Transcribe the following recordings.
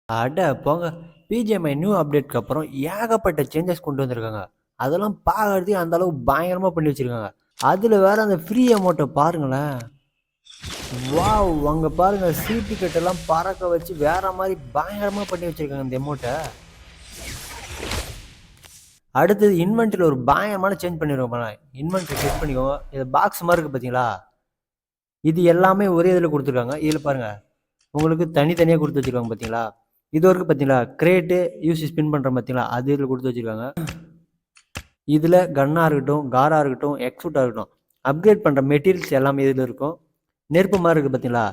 அட போங்க. BGMI new அப்டேட்க்கு அப்புறம் ஏகப்பட்ட சேஞ்சஸ் கொண்டு வந்திருக்காங்க. அதெல்லாம் பார்க்கறதுக்கே அந்த அளவு பயங்கரமா பண்ணி வச்சிருக்காங்க. அதுல வேற அந்த ஃப்ரீ அமௌண்ட்ட பாருங்களேன். வாவ்! அங்க பாருங்க சீ டிக்கெட் எல்லாம் பறக்க வச்சு வேற மாரி பயங்கரமா பண்ணி வச்சிருக்காங்க இந்த அமௌண்ட்ட. அடுத்தது இன்வென்டரில ஒரு பயங்கரமான சேஞ்ச் பண்ணிருக்காங்க பாருங்க. இன்வென்டரி செட் பண்ணிக்கோங்க. இது பாக்ஸ் மாரி இருக்கு பார்த்தீங்களா? இது எல்லாமே ஒரே இதுல குடுத்துருக்காங்க. இதுல பாருங்க. உங்களுக்கு தனித்தனியா குடுத்து வச்சிருக்காங்க பார்த்தீங்களா? இது வரைக்கும் பார்த்தீங்களா? கிரேட்டு யூசி ஸ்பின் பண்றோம் பார்த்தீங்களா? அது இதுல குடுத்து வச்சிருக்காங்க. இதுல கன்னா இருக்கட்டும், காரா இருக்கட்டும், எக்ஸ்ஃபுட்டா இருக்கட்டும். அப்கிரேட் பண்ற மெட்டீரியல்ஸ் எல்லாமே இதுல இருக்கும். நெருப்பு மாரி இருக்கு பார்த்தீங்களா?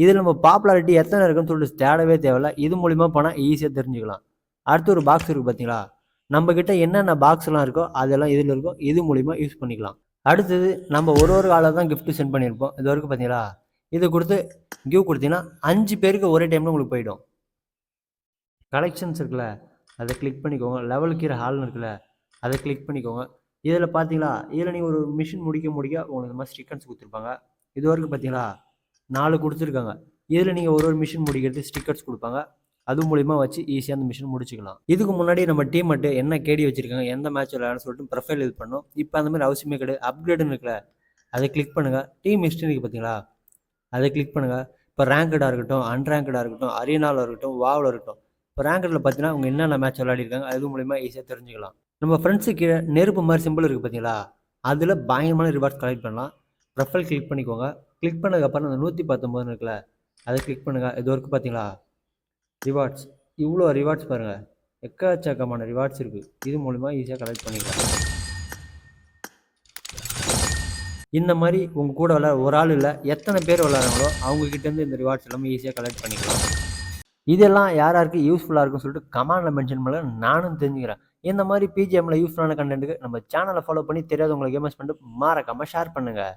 இதுல நம்ம பாப்புலாரிட்டி எத்தனை இருக்குன்னு சொல்லிட்டு தேடவே தேவையில்ல. இது மூலியமா போனா ஈஸியா தெரிஞ்சுக்கலாம். அடுத்து ஒரு பாக்ஸ் இருக்கு பார்த்தீங்களா? நம்ம கிட்ட என்னென்ன பாக்ஸ்லாம் இருக்கோ அதெல்லாம் இதுல இருக்கும். இது மூலியமா யூஸ் பண்ணிக்கலாம். அடுத்தது நம்ம ஒரு ஆளா தான் கிஃப்ட் சென்ட் பண்ணியிருப்போம். இது வரைக்கும் பார்த்தீங்களா? இது குடுத்து கிவ் குடுத்தீங்கன்னா 5 பேருக்கு ஒரே டைம்ல உங்களுக்கு போயிடும். கலெக்ஷன்ஸ் இருக்குல்ல, அத கிளிக் பண்ணிக்கோங்க. லெவல் கீழ ஹால்னு இருக்குல்ல, அத கிளிக் பண்ணிக்கோங்க. இதில பார்த்தீங்களா, இதில நீங்க ஒரு மிஷின் முடிக்க உங்களுக்கு இந்த மாரி ஸ்டிக்கர்ஸ் குடுத்துருப்பாங்க. இதுவரைக்கும் பார்த்தீங்களா, 4 குடுத்துருக்காங்க. இதில நீங்க ஒரு மிஷின் முடிக்கிறதுக்கு ஸ்டிக்கர்ஸ் குடுப்பாங்க. அது மூலியமா வச்சு ஈஸியா அந்த மிஷின் முடிச்சுக்கலாம். இதுக்கு முன்னாடி நம்ம டீம்மேட் என்ன கேடி வச்சிருக்காங்க, எந்த மேட்ச் விளையாடணும்னு சொல்லிட்டு ப்ரொஃபைல் இது பண்ணோம். இப்ப அந்த மாரி அவசியமே கிடையாது. அப்கிரேடுன்னு இருக்குல்ல, அத கிளிக் பண்ணுங்க. டீம் ஹிஸ்டரி இருக்கு பார்த்தீங்களா, அத கிளிக் பண்ணுங்க. இப்ப ரேங்க்டா இருக்கட்டும், அன்ரேங்க்டா இருக்கட்டும், அரீனால இருக்கட்டும், வாவ்ல இருக்கட்டும். இப்போ ரேங்க்டில் பார்த்தீங்கன்னா அவங்க என்னென்ன மேட்ச் விளையாடிருக்காங்க அது மூலிமா ஈஸியாக தெரிஞ்சுக்கலாம். நம்ம ஃப்ரெண்ட்ஸு கீழே நெருப்பு மாதிரி சிம்பிள் இருக்குது பார்த்தீங்களா, அதில் பயங்கரமான ரிவார்ட்ஸ் கலெக்ட் பண்ணலாம். ப்ரொஃபைல் கிளிக் பண்ணிக்கோங்க. கிளிக் பண்ணதுக்கப்புறம் அந்த 119 இருக்குல்ல, அதை கிளிக் பண்ணுங்கள். இது வரைக்கும் பார்த்தீங்களா ரிவார்ட்ஸ், இவ்வளோ ரிவார்ட்ஸ் பாருங்கள், எக்கச்சக்கமான ரிவார்ட்ஸ் இருக்குது. இது மூலிமா ஈஸியாக கலெக்ட் பண்ணிக்கலாம். இந்த மாதிரி உங்கள் கூட விளையாட ஒரு ஆள் இல்லை, எத்தனை பேர் விளையாடுறாங்களோ அவங்ககிட்டேருந்து இந்த ரிவார்ட்ஸ் எல்லாமே ஈஸியாக கலெக்ட் பண்ணிக்கலாம். இதெல்லாம் யார் யாருக்கு யூஸ்ஃபுல்லா இருக்குன்னு சொல்லிட்டு கமெண்ட்ல மென்ஷன் பண்ணுங்க. நானும் தெரிஞ்சுக்கிறேன். இந்த மாரி பிஜிஎம்ல யூஸ்ஃபுல்லான கன்டென்ட்க்கு நம்ம சேனல ஃபாலோ பண்ணி தெரியாதவங்களுக்கு கேமர்ஸ் பண்ணிட்டு மறக்காம ஷேர் பண்ணுங்க.